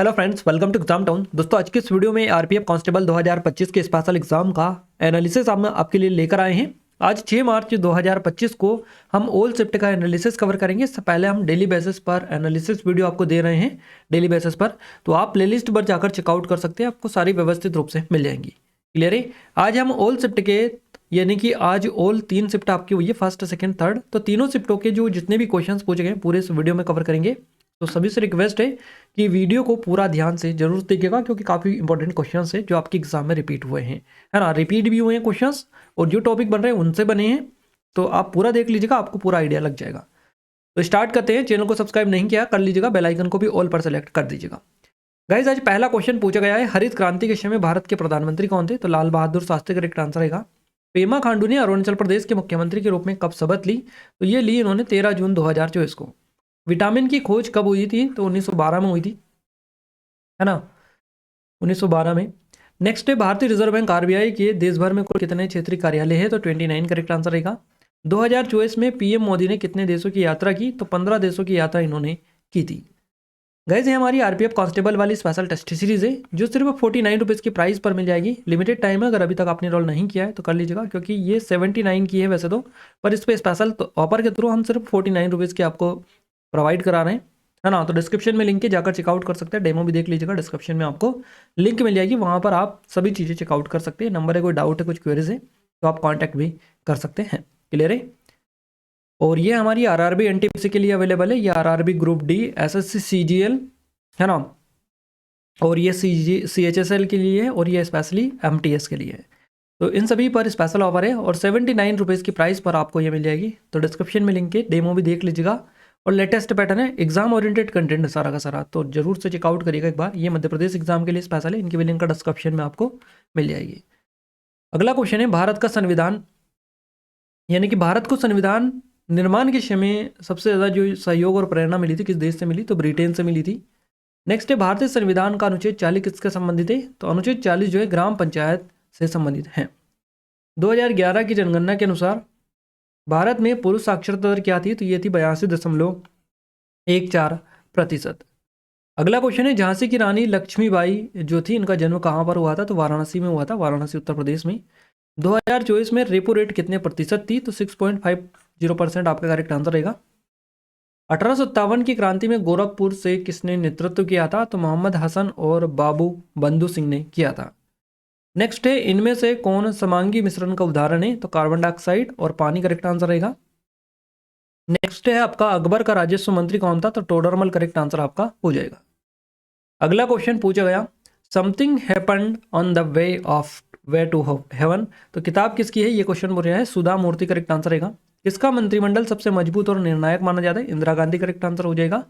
Hello friends, welcome to exam town. दोस्तों, आज की इस वीडियो में आरपीएफ कांस्टेबल 2025 के स्पेशल एग्जाम का एनालिसिस हम आपके लिए लेकर आए हैं। आज 6 मार्च 2025 को हम ऑल शिफ्ट का एनालिसिस कवर करेंगे। इससे पहले हम डेली बेसिस पर एनालिसिस वीडियो आपको दे रहे हैं डेली बेसिस पर, तो आप प्लेलिस्ट पर जाकर चेकआउट कर सकते हैं, आपको सारी व्यवस्थित रूप से मिल जाएंगी। क्लियर है। आज हम ऑल शिफ्ट के यानी कि आज ऑल 3 शिफ्ट आपकी हुई है, फर्स्ट सेकंड थर्ड, तो तीनों शिफ्टों के जो जितने भी क्वेश्चंस पूछे गए पूरे इस वीडियो में कवर करेंगे। तो सभी से रिक्वेस्ट है कि वीडियो को पूरा ध्यान से जरूर देखिएगा, क्योंकि काफ़ी इंपॉर्टेंट क्वेश्चंस है जो आपके एग्जाम में रिपीट हुए हैं, है ना। रिपीट भी हुए हैं क्वेश्चंस और जो टॉपिक बन रहे हैं उनसे बने हैं, तो आप पूरा देख लीजिएगा, आपको पूरा आइडिया लग जाएगा। तो स्टार्ट करते हैं। चैनल को सब्सक्राइब नहीं किया कर लीजिएगा, बेल आइकन को भी ऑल पर सेलेक्ट कर दीजिएगा। गाइज, आज पहला क्वेश्चन पूछा गया है, हरित क्रांति के समय भारत के प्रधानमंत्री कौन थे? तो लाल बहादुर शास्त्री का करेक्ट आंसर रहेगा। पेमा खांडू ने अरुणाचल प्रदेश के मुख्यमंत्री के रूप में कब शपथ ली? तो ये ली इन्होंने 13 जून 2024 को। विटामिन की खोज कब हुई थी? तो 1912 में हुई थी, है ना, 1912 में। नेक्स्ट है, भारतीय रिजर्व बैंक आरबीआई के देश भर में कुल कितने क्षेत्रीय कार्यालय है? तो 29 करेक्ट आंसर रहेगा। 2024 में पीएम मोदी ने कितने देशों की यात्रा की? तो 15 देशों की यात्रा इन्होंने की थी। गाइज, ये हमारी आरपीएफ कांस्टेबल वाली स्पेशल टेस्ट सीरीज है, जो सिर्फ 49 रुपीज़ की प्राइस पर मिल जाएगी। लिमिटेड टाइम है, अगर अभी तक आपने रोल नहीं किया है तो कर लीजिएगा, क्योंकि ये 79 की है वैसे तो, पर इस पर स्पेशल ऑफर के थ्रू हम सिर्फ 49 रुपीज़ की आपको प्रोवाइड करा रहे हैं, है ना। तो डिस्क्रिप्शन में लिंक है, जाकर चेकआउट कर सकते हैं, डेमो भी देख लीजिएगा, डिस्क्रिप्शन में आपको लिंक मिल जाएगी, वहाँ पर आप सभी चीज़ें चेकआउट कर सकते हैं। नंबर है, कोई डाउट है, कुछ क्वेरीज है तो आप कॉन्टैक्ट भी कर सकते हैं। क्लियर है। और ये हमारी आरआरबी एनटीपीसी के लिए अवेलेबल है, ये RRB group D, SSC CGL, है ना, और ये CHSL के लिए है, और ये स्पेशली MTS के लिए है। तो इन सभी पर स्पेशल ऑफर है और 79 रुपीज़ की प्राइस पर आपको ये मिल जाएगी। तो डिस्क्रिप्शन में लिंक है, डेमो भी देख लीजिएगा, और लेटेस्ट पैटर्न है, एग्जाम ओरिएंटेड कंटेंट है सारा का सारा, तो जरूर से चेकआउट करिएगा एक बार। ये मध्य प्रदेश एग्जाम के लिए स्पेशल है, इनकी भी लिंक का डिस्क्रिप्शन में आपको मिल जाएगी। अगला क्वेश्चन है, भारत का संविधान यानी कि भारत को संविधान निर्माण के समय सबसे ज़्यादा जो सहयोग और प्रेरणा मिली थी किस देश से मिली? तो ब्रिटेन से मिली थी। नेक्स्ट है, भारतीय संविधान का अनुच्छेद 40 किसके संबंधित है? तो अनुच्छेद 40 जो है ग्राम पंचायत से संबंधित है। 2011 की जनगणना के अनुसार भारत में पुरुष साक्षरता दर क्या थी? तो ये थी 82.14%। अगला क्वेश्चन है, झांसी की रानी लक्ष्मीबाई जो थी, इनका जन्म कहाँ पर हुआ था? तो वाराणसी में हुआ था, वाराणसी उत्तर प्रदेश में। 2024 में रेपो रेट कितने प्रतिशत थी? तो 6.50% आपका करेक्ट आंसर रहेगा। 1857 की क्रांति में गोरखपुर से किसने नेतृत्व किया था? तो मोहम्मद हसन और बाबू बंधु सिंह ने किया था। नेक्स्ट है, इनमें से कौन समांगी मिश्रण का उदाहरण है? तो कार्बन डाइऑक्साइड और पानी करेक्ट आंसर रहेगा। नेक्स्ट है आपका, अकबर का राजस्व मंत्री कौन था? तो टोडरमल करेक्ट आंसर आपका हो जाएगा। अगला क्वेश्चन पूछा गया, something happened on the way to heaven, तो किताब किसकी है? ये क्वेश्चन बोल रहा है, सुधा मूर्ति करेक्ट आंसर रहेगा। किसका मंत्रिमंडल सबसे मजबूत और निर्णायक माना जाता है? इंदिरा गांधी करेक्ट आंसर हो जाएगा।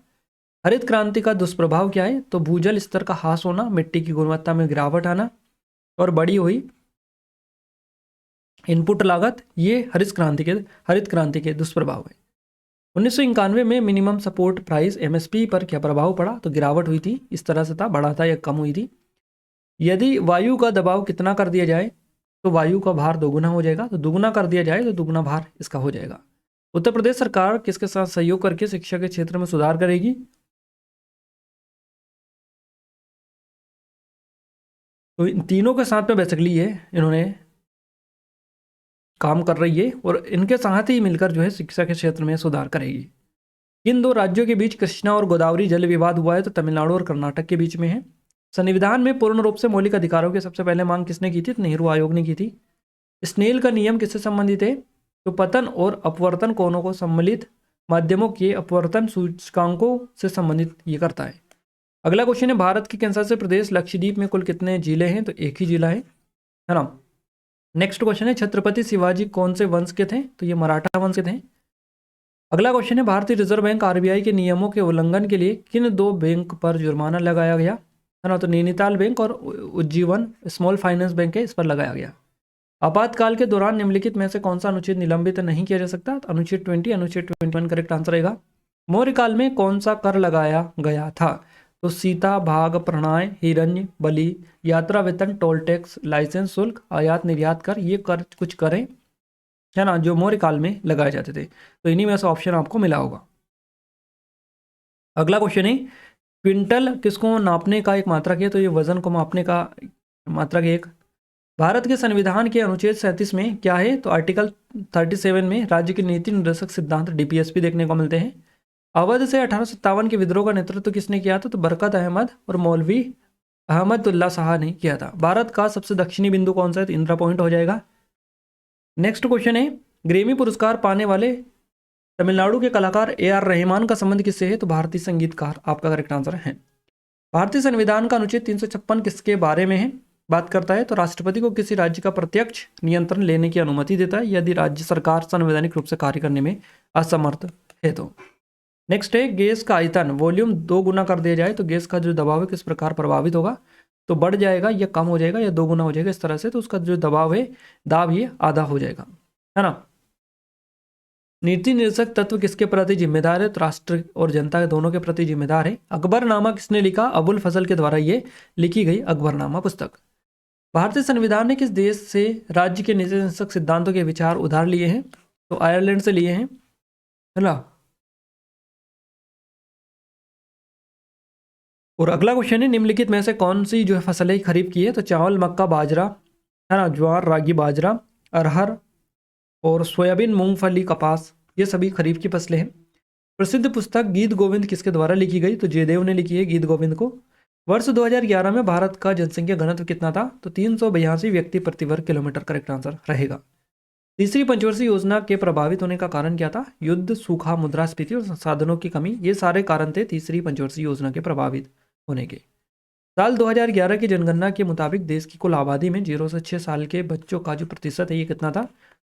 हरित क्रांति का दुष्प्रभाव क्या है? तो भूजल स्तर का ह्रास होना, मिट्टी की गुणवत्ता में गिरावट आना और बढ़ी हुई इनपुट लागत, ये हरित क्रांति के दुष्प्रभाव है। 1991 में मिनिमम सपोर्ट प्राइस MSP पर क्या प्रभाव पड़ा? तो गिरावट हुई थी, इस तरह से था, बढ़ा था या कम हुई थी। यदि वायु का दबाव कितना कर दिया जाए तो वायु का भार दोगुना हो जाएगा, तो दुगुना कर दिया जाए तो दुगुना भार इसका हो जाएगा। उत्तर प्रदेश सरकार किसके साथ सहयोग करके शिक्षा के क्षेत्र में सुधार करेगी? तो इन तीनों के साथ में बेसिकली ये इन्होंने काम कर रही है और इनके साथ ही मिलकर जो है शिक्षा के क्षेत्र में सुधार करेगी। इन दो राज्यों के बीच कृष्णा और गोदावरी जल विवाद हुआ है? तो तमिलनाडु और कर्नाटक के बीच में है। संविधान में पूर्ण रूप से मौलिक अधिकारों की सबसे पहले मांग किसने की थी? तो नेहरू आयोग ने की थी। स्नेल का नियम किससे संबंधित है? तो पतन और अपवर्तन कोणों को सम्मिलित माध्यमों के अपवर्तन सूचकांकों से संबंधित ये करता है। अगला क्वेश्चन है, भारत के कौन से प्रदेश लक्षद्वीप में कुल कितने जिले हैं? तो एक ही जिला है ना। नेक्स्ट क्वेश्चन है, छत्रपति शिवाजी कौन से वंश के थे? तो ये मराठा वंश के थे। अगला क्वेश्चन है, भारतीय रिजर्व बैंक RBI के नियमों के उल्लंघन के लिए किन दो बैंक पर जुर्माना लगाया गया, है ना? तो नैनीताल बैंक और उज्जीवन स्मॉल फाइनेंस बैंक है, इस पर लगाया गया। आपातकाल के दौरान निम्नलिखित में से कौन सा अनुच्छेद निलंबित नहीं किया जा सकता? तो अनुच्छेद 20, अनुच्छेद 21 करेक्ट आंसर रहेगा। मौर्य काल में कौन सा कर लगाया गया था? तो सीता, भाग, प्रणाय, हिरण्य, बलि, यात्रा वेतन, टोल टैक्स, लाइसेंस शुल्क, आयात निर्यात कर, ये कर कुछ करें, है ना, जो मौर्य काल में लगाए जाते थे। तो इन्हीं में से ऑप्शन आपको मिला होगा। अगला क्वेश्चन है, क्विंटल किसको नापने का एक मात्रक है, तो ये वजन को मापने का मात्रक एक। भारत के संविधान के अनुच्छेद 37 में क्या है, तो आर्टिकल 37 में राज्य के नीति निर्देशक सिद्धांत डीपीएसपी देखने को मिलते हैं। अवध से 1857 के विद्रोह का नेतृत्व किसने किया था, तो बरकत अहमद और मौलवी अहमदुल्ला शाह ने किया था। भारत का सबसे दक्षिणी बिंदु कौन सा है, तो इंदिरा पॉइंट हो जाएगा। नेक्स्ट क्वेश्चन है, ग्रेमी पुरस्कार पाने वाले तमिलनाडु के कलाकार AR रहमान का संबंध किससे है, तो भारतीय संगीतकार आपका करेक्ट आंसर है। भारतीय संविधान का अनुच्छेद 356 किसके बारे में है, बात करता है, तो राष्ट्रपति को किसी राज्य का प्रत्यक्ष नियंत्रण लेने की अनुमति देता है यदि राज्य सरकार संवैधानिक रूप से कार्य करने में असमर्थ है तो। नेक्स्ट है, गैस का आयतन वॉल्यूम 2 गुना कर दिया जाए तो गैस का जो दबाव है किस प्रकार प्रभावित होगा, तो बढ़ जाएगा या कम हो जाएगा या 2 गुना हो जाएगा इस तरह से, तो उसका जो दबाव है दाब ये आधा हो जाएगा, है ना। नीति निर्देशक तत्व किसके प्रति जिम्मेदार है, तो राष्ट्र और जनता के दोनों के प्रति जिम्मेदार है। अकबरनामा किसने लिखा, अबुल फजल के द्वारा ये लिखी गई अकबरनामा पुस्तक। भारतीय संविधान ने किस देश से राज्य के नीति निर्देशक सिद्धांतों के विचार उधार लिए हैं, तो आयरलैंड से लिए हैं, है ना। और अगला क्वेश्चन है, निम्नलिखित में से कौन सी जो है फसलें खरीफ की है, तो चावल, मक्का, बाजरा, है ना, ज्वार, रागी, बाजरा, अरहर और सोयाबीन, मूंगफली, कपास, ये सभी खरीफ की फसलें हैं। प्रसिद्ध पुस्तक गीत गोविंद किसके द्वारा लिखी गई, तो जयदेव ने लिखी है गीत गोविंद को। वर्ष 2011 में भारत का जनसंख्या घनत्व कितना था, तो 382 व्यक्ति प्रति वर्ग किलोमीटर, करेक्ट आंसर रहेगा। तीसरी पंचवर्षीय योजना के प्रभावित होने का कारण क्या था, युद्ध, सूखा, मुद्रास्फीति और संसाधनों की कमी, ये सारे कारण थे तीसरी पंचवर्षीय योजना के प्रभावित होने के। साल 2011 की जनगणना के मुताबिक देश की कुल आबादी में 0 से 6 साल के बच्चों का जो प्रतिशत है ये कितना था,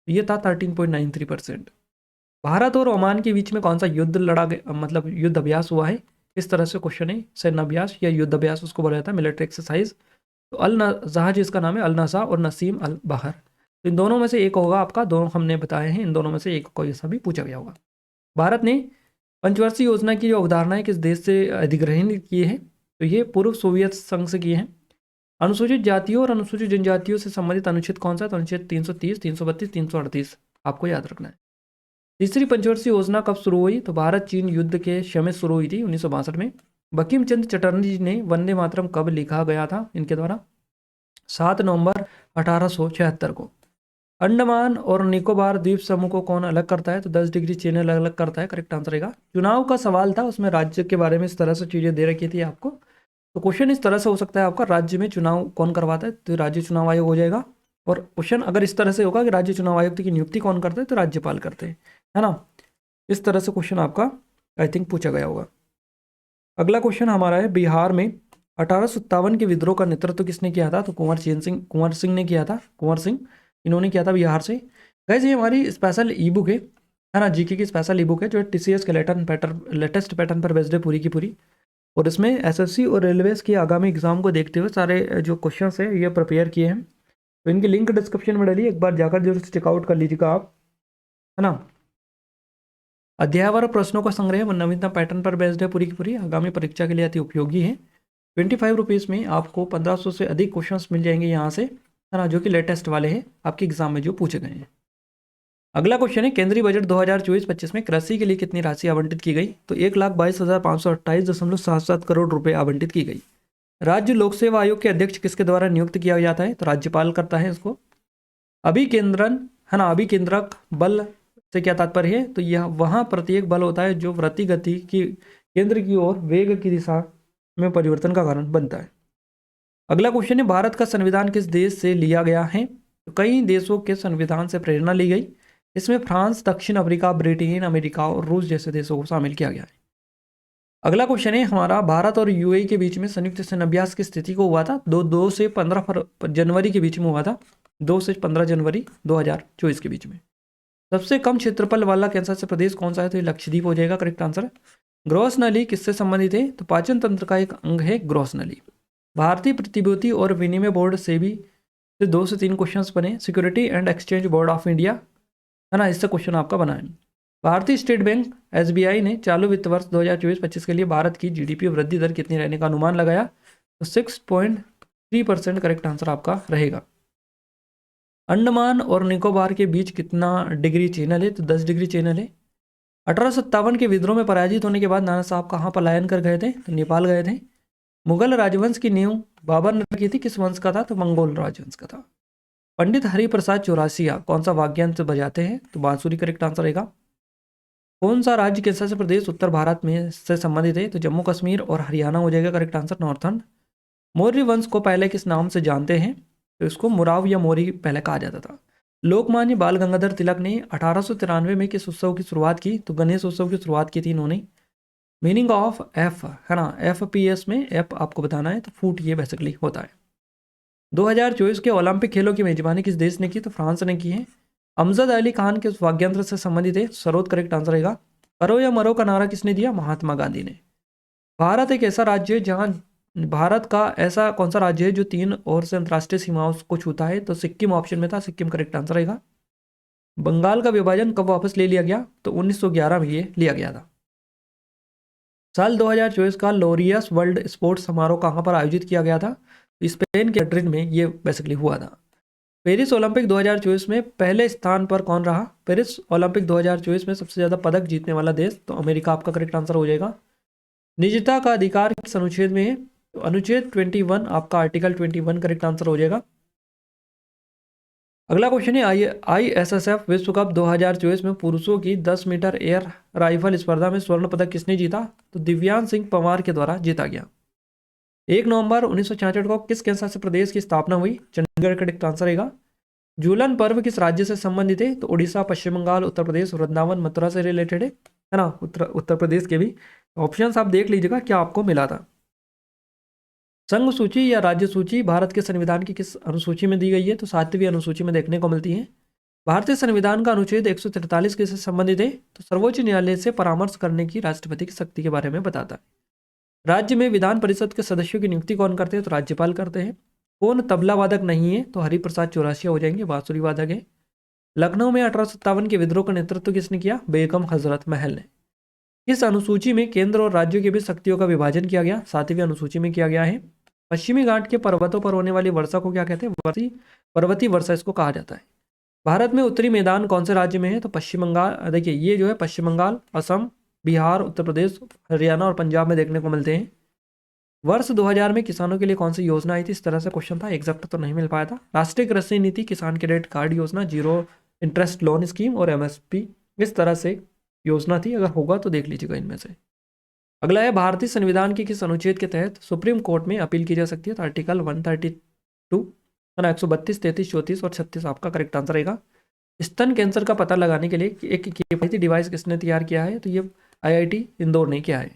ये था 13.93%। भारत और ओमान के बीच में कौन सा युद्ध लड़ा गया, मतलब युद्ध अभ्यास हुआ है, इस तरह से क्वेश्चन है। सैन्य अभ्यास या युद्ध अभ्यास उसको बोला जाता है, मिलिट्री एक्सरसाइज। तो जहाज इसका नाम है अल नसा और नसीम अल बहर, तो इन दोनों में से एक होगा आपका, दोनों हमने बताए हैं, इन दोनों में से एक कोई ऐसा भी पूछा गया होगा। भारत ने पंचवर्षीय योजना की जो अवधारणाएं किस देश से अधिग्रहण की है, तो ये पूर्व सोवियत संघ से किए हैं। अनुसूचित जातियों और अनुसूचित जनजातियों से संबंधित अनुच्छेद कौन सा है, तो अनुच्छेद 330, 332, 338 आपको याद रखना है। तीसरी पंचवर्षीय योजना कब शुरू हुई, तो भारत चीन युद्ध के समय शुरू हुई थी 1962 में। बंकिम चंद्र चटर्जी ने वंदे मातरम कब लिखा गया था इनके द्वारा, 7 नवंबर 1876 को। अंडमान और निकोबार द्वीप समूह को कौन अलग करता है, तो 10 डिग्री चैनल अलग अलग करता है, करेक्ट आंसर रहेगा। चुनाव का सवाल था, उसमें राज्य के बारे में इस तरह से चीज़ें दे रखी थी आपको, तो क्वेश्चन इस तरह से हो सकता है आपका, राज्य में चुनाव कौन करवाता है, तो राज्य चुनाव आयोग हो जाएगा। और क्वेश्चन अगर इस तरह से होगा कि राज्य चुनाव आयुक्त की नियुक्ति कौन करता है, तो राज्यपाल करते हैं, है ना। इस तरह से क्वेश्चन आपका आई थिंक पूछा गया होगा। अगला क्वेश्चन हमारा है, बिहार में 1857 के विद्रोह का नेतृत्व किसने किया था, तो कुंवर सिंह ने किया था, कुंवर सिंह इन्होंने किया था बिहार से। गाइस ये हमारी स्पेशल ई बुक है ना, जीके की स्पेशल ई बुक है जो TCS के लेटेस्ट पैटर्न पर बेस्ड है पूरी की पूरी। और इसमें SSC और रेलवेज की आगामी एग्जाम को देखते हुए सारे जो क्वेश्चन है ये प्रिपेयर किए हैं, तो इनकी लिंक डिस्क्रिप्शन में डालिए, एक बार जाकर जरूर से चेकआउट कर लीजिएगा आप, है ना। अध्यायवार प्रश्नों का संग्रह नवीनतम पैटर्न पर बेस्ड है पूरी की पूरी, आगामी परीक्षा के लिए अति उपयोगी है। 25 रुपीज़ में आपको 1500 से अधिक क्वेश्चंस मिल जाएंगे यहाँ से, है ना, जो कि लेटेस्ट वाले हैं आपके एग्जाम में जो पूछे गए हैं। अगला क्वेश्चन है, केंद्रीय बजट 2024-25 में कृषि के लिए कितनी राशि आवंटित की गई, तो 1,22,528.77 करोड़ रुपए आवंटित की गई। राज्य लोक सेवा आयोग के अध्यक्ष किसके द्वारा नियुक्त किया जाता है, तो राज्यपाल करता है इसको। अभिकेंद्रन, है ना, अभिकेंद्रक बल से क्या तात्पर्य है, तो यह वहाँ प्रत्येक बल होता है जो वृत्ति गति की केंद्र की ओर वेग की दिशा में परिवर्तन का कारण बनता है। अगला क्वेश्चन है, भारत का संविधान किस देश से लिया गया है, तो कई देशों के संविधान से प्रेरणा ली गई, इसमें फ्रांस, दक्षिण अफ्रीका, ब्रिटेन, अमेरिका और रूस जैसे देशों को शामिल किया गया है। अगला क्वेश्चन है हमारा, भारत और UAE के बीच में संयुक्त सैन्य अभ्यास की स्थिति को हुआ था, 2 से 15 जनवरी के बीच में हुआ था, 2 से 15 जनवरी 2024 के बीच में। सबसे कम क्षेत्रफल वाला कैंसर प्रदेश कौन सा है, तो ये लक्षद्वीप हो जाएगा, करेक्ट आंसर। ग्रॉस नली किससे संबंधित है, तो पाचन तंत्र का एक अंग है ग्रॉस नली। भारतीय प्रतिभूति और विनिमय बोर्ड SEBI से 2 से 3 क्वेश्चंस बने। Security and exchange board of India, है ना, इससे क्वेश्चन आपका बना है। भारतीय स्टेट बैंक SBI ने चालू वित्त वर्ष 2024-25 के लिए भारत की GDP वृद्धि दर कितनी रहने का अनुमान लगाया, तो 6.3% करेक्ट आंसर आपका रहेगा। अंडमान और निकोबार के बीच कितना डिग्री चैनल है, तो 10 डिग्री चैनल है। 1857 के विद्रोह में पराजित होने के बाद नाना साहब कहाँ पलायन कर गए थे? तो नेपाल गए थे। मुगल राजवंश की नींव बाबर ने रखी थी, किस वंश का था? तो मंगोल राजवंश का था। पंडित हरिप्रसाद चौरासिया कौन सा वाद्य यंत्र बजाते हैं? तो बांसुरी करेक्ट आंसर रहेगा। कौन सा राज्य केंद्र शासित प्रदेश उत्तर भारत में से संबंधित है? तो जम्मू कश्मीर और हरियाणा हो जाएगा करेक्ट आंसर, नॉर्थर्न। मौर्य वंश को पहले किस नाम से जानते हैं? तो इसको मुराव या मौर्य पहले कहा जाता था। लोकमान्य बाल गंगाधर तिलक ने 1893 में किस उत्सव की शुरुआत की? तो गणेश उत्सव की शुरुआत की थी इन्होंने। मीनिंग ऑफ एफ है ना, FPS में एफ आपको बताना है, तो फूट ये बेसिकली होता है। 2024 के ओलंपिक खेलों की मेजबानी किस देश ने की? तो फ्रांस ने की है। अमजद अली खान के वाग्यंत्र से संबंधित है, सरोद करेक्ट आंसर रहेगा। करो या मरो का नारा किसने दिया? महात्मा गांधी ने। भारत एक ऐसा राज्य है जहां भारत का ऐसा कौन सा राज्य है जो 3 ओर से अंतर्राष्ट्रीय सीमाओं को छूता है? तो सिक्किम ऑप्शन में था, सिक्किम करेक्ट आंसर रहेगा। बंगाल का विभाजन कब वापस ले लिया गया? तो 1911 में ये लिया गया था। साल 2024 का लोरियस वर्ल्ड स्पोर्ट्स समारोह कहाँ पर आयोजित किया गया था? स्पेन के मैड्रिड में ये बेसिकली हुआ था। पेरिस ओलंपिक 2024 में पहले स्थान पर कौन रहा? पेरिस ओलंपिक 2024 में सबसे ज़्यादा पदक जीतने वाला देश? तो अमेरिका आपका करेक्ट आंसर हो जाएगा। निजता का अधिकार किस अनुच्छेद में है? तो अनुच्छेद 21 आपका आर्टिकल 21 करेक्ट आंसर हो जाएगा। अगला क्वेश्चन है ISSF विश्व कप 2024 में पुरुषों की 10 मीटर एयर राइफल स्पर्धा में स्वर्ण पदक किसने जीता? तो दिव्यांश सिंह पंवार के द्वारा जीता गया। 1 नवंबर 1966 को किस केंद्र शासित प्रदेश की स्थापना हुई? चंडीगढ़ करेक्ट आंसर रहेगा। झूलन पर्व किस राज्य से संबंधित है? तो उड़ीसा, पश्चिम बंगाल, उत्तर प्रदेश, वृंदावन, मथुरा से रिलेटेड है ना, उत्तर प्रदेश के भी। ऑप्शंस आप देख लीजिएगा क्या आपको मिला था। संघ सूची या राज्य सूची भारत के संविधान की किस अनुसूची में दी गई है? तो 7वीं अनुसूची में देखने को मिलती है। भारतीय संविधान का अनुच्छेद 143 किससे संबंधित है? तो सर्वोच्च न्यायालय से परामर्श करने की राष्ट्रपति की शक्ति के बारे में बताता है। राज्य में विधान परिषद के सदस्यों की नियुक्ति कौन करते हैं? तो राज्यपाल करते हैं। कौन तबला वादक नहीं है? तो हरिप्रसाद चौरासिया हो जाएंगे, बांसुरी वादक है। लखनऊ में 1857 के विद्रोह का नेतृत्व किसने किया? बेगम हजरत महल ने। किस अनुसूची में केंद्र और राज्यों के बीच शक्तियों का विभाजन किया गया? 7वीं अनुसूची में किया गया है। पश्चिमी घाट के पर्वतों पर होने वाली वर्षा को क्या कहते हैं? पर्वतीय वर्षा इसको कहा जाता है। भारत में उत्तरी मैदान कौन से राज्य में है? तो पश्चिम बंगाल, देखिए ये जो है पश्चिम बंगाल, असम, बिहार, उत्तर प्रदेश, हरियाणा और पंजाब में देखने को मिलते हैं। वर्ष 2000 में किसानों के लिए कौन सी योजना आई थी? इस तरह से क्वेश्चन था, एग्जैक्ट तो नहीं मिल पाया था। राष्ट्रीय कृषि नीति, किसान क्रेडिट कार्ड योजना, जीरो इंटरेस्ट लोन स्कीम और MSP, इस तरह से योजना थी। अगर होगा तो देख लीजिएगा इनमें से। अगला है भारतीय संविधान के किस अनुच्छेद के तहत सुप्रीम कोर्ट में अपील की जा सकती है? तो आर्टिकल 132 है ना, 132, 33, 34 और 36 आपका करेक्ट आंसर रहेगा। स्तन कैंसर का पता लगाने के लिए एक किफायती डिवाइस किसने तैयार किया है? तो ये IIT इंदौर ने किया है।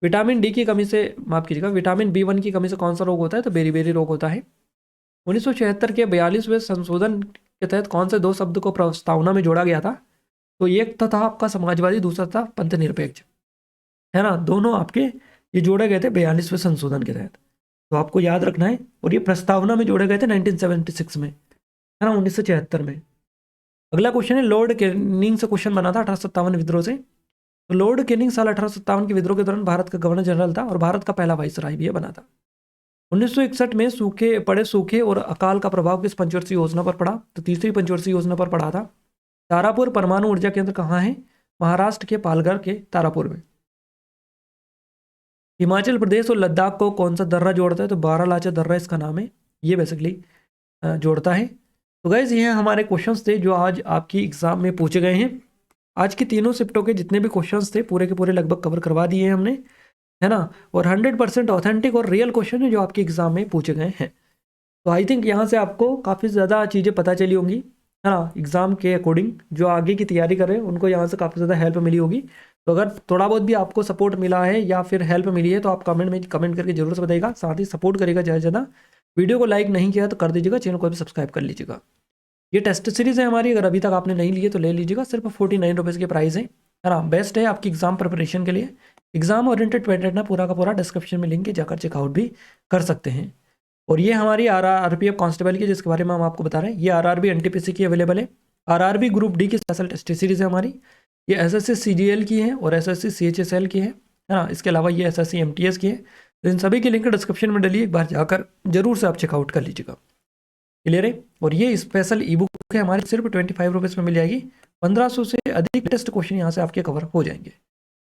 विटामिन डी की कमी से, माफ कीजिएगा, विटामिन B1 की कमी से कौन सा रोग होता है? तो बेरी रोग होता है। 1976 के 42वें संशोधन के तहत कौन से 2 शब्द को प्रस्तावना में जोड़ा गया था? तो एक तो था आपका समाजवादी, दूसरा था पंथ निरपेक्ष, है ना। दोनों आपके ये जोड़े गए थे 42वें संशोधन के तहत, तो आपको याद रखना है। और ये प्रस्तावना में जोड़े गए थे 1976 में, है ना, 1976 में। अगला क्वेश्चन है, लॉर्ड कैनिंग से क्वेश्चन बना था 1857 विद्रोह से। तो लॉर्ड कैनिंग साल 1857 के विद्रोह के दौरान भारत का गवर्नर जनरल था और भारत का पहला वाइसराय भी बना था। 1961 में सूखे और अकाल का प्रभाव किस पंचवर्षीय योजना पर पड़ा? तो तीसरी पंचवर्षीय योजना पर पड़ा था। तारापुर परमाणु ऊर्जा केंद्र कहाँ है? महाराष्ट्र के पालघर के तारापुर में। हिमाचल प्रदेश और लद्दाख को कौन सा दर्रा जोड़ता है? तो बारालाचा दर्रा इसका नाम है, ये बेसिकली जोड़ता है। तो गाइस ये हमारे क्वेश्चंस थे जो आज आपकी एग्जाम में पूछे गए हैं। आज की तीनों शिफ्टों के जितने भी क्वेश्चंस थे पूरे के पूरे लगभग कवर करवा दिए हैं हमने, है ना। और 100% ऑथेंटिक और रियल क्वेश्चन है जो आपके एग्जाम में पूछे गए हैं। तो आई थिंक यहाँ से आपको काफ़ी ज़्यादा चीज़ें पता चली होंगी, है ना। एग्जाम के अकॉर्डिंग जो आगे की तैयारी कर रहे हैं उनको यहाँ से काफ़ी ज़्यादा हेल्प मिली होगी। तो अगर थोड़ा बहुत भी आपको सपोर्ट मिला है या फिर हेल्प मिली है तो आप कमेंट में कमेंट करके जरूर से बताइएगा। साथ ही सपोर्ट करेगा ज़्यादा से ज़्यादा। वीडियो को लाइक नहीं किया तो कर दीजिएगा, चैनल को भी सब्सक्राइब कर लीजिएगा। ये टेस्ट सीरीज़ है हमारी, अगर अभी तक आपने नहीं लिए तो ले लीजिएगा, सिर्फ 49 रुपीज़ के प्राइस है ना। बेस्ट है आपकी एग्जाम प्रिपरेशन के लिए। एग्जाम ओरिएंटेड कंटेंट ना पूरा का पूरा डिस्क्रिप्शन में लिंक है, जाकर चेकआउट भी कर सकते हैं। और ये हमारी RRBF कांस्टेबल की, जिसके बारे में हम आपको बता रहे हैं, ये RRB NTPC की अवेलेबल है। RRB ग्रुप डी की स्पेशल टेस्ट सीरीज है हमारी। ये SSC CGL की है और SSC CHSL की है ना। इसके अलावा ये SSC MTS की है। तो इन सभी की लिंक डिस्क्रिप्शन में डली, एक बार जाकर जरूर से आप चेकआउट कर लीजिएगा। क्लियर है। और ये स्पेशल ई बुक है हमारी, सिर्फ 25 रुपीज़ में मिल जाएगी 1500 से अधिक टेस्ट क्वेश्चन यहाँ से आपके कवर हो जाएंगे।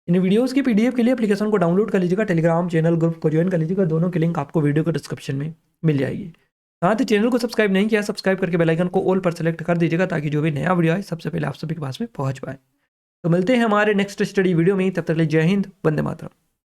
इन वीडियोस की पीडीएफ के लिए एप्लीकेशन को डाउनलोड कर लीजिएगा, टेलीग्राम चैनल ग्रुप को ज्वाइन कर लीजिएगा, दोनों की लिंक आपको वीडियो के डिस्क्रिप्शन में मिल जाएगी। साथ ही चैनल को सब्सक्राइब नहीं किया, सब्सक्राइब करके बेल आइकन को ऑल पर सेलेक्ट कर दीजिएगा ताकि जो भी नया वीडियो आए सबसे पहले आप सभी के पास में पहुंच पाए। तो मिलते हैं हमारे नेक्स्ट स्टडी वीडियो में, तब तक के लिए जय हिंद, वंदे मातरम।